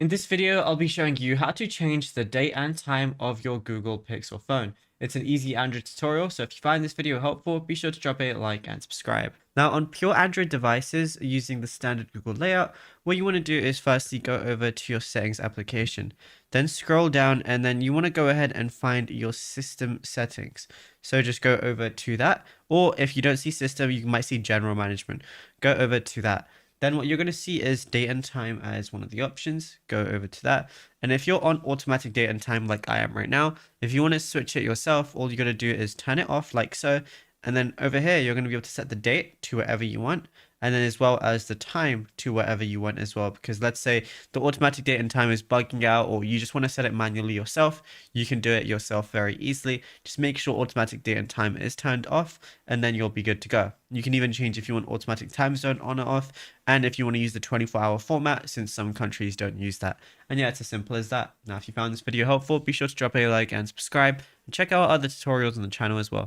In this video, I'll be showing you how to change the date and time of your Google Pixel phone. It's an easy Android tutorial, so if you find this video helpful, be sure to drop a like and subscribe. Now, on pure Android devices using the standard Google layout, what you want to do is firstly go over to your settings application, then scroll down, and then you want to go ahead and find your system settings. So just go over to that, or if you don't see system, you might see general management. Go over to that. Then what you're going to see is date and time as one of the options. Go over to that. And if you're on automatic date and time like I am right now, if you want to switch it yourself, all you got to do is turn it off like so. And then over here, you're going to be able to set the date to whatever you want. And then as well as the time to whatever you want as well. Because let's say the automatic date and time is bugging out, or you just want to set it manually yourself, you can do it yourself very easily. Just make sure automatic date and time is turned off, and then you'll be good to go. You can even change if you want automatic time zone on or off, and if you want to use the 24-hour format, since some countries don't use that. And yeah, it's as simple as that. Now, if you found this video helpful, be sure to drop a like and subscribe, and check out other tutorials on the channel as well.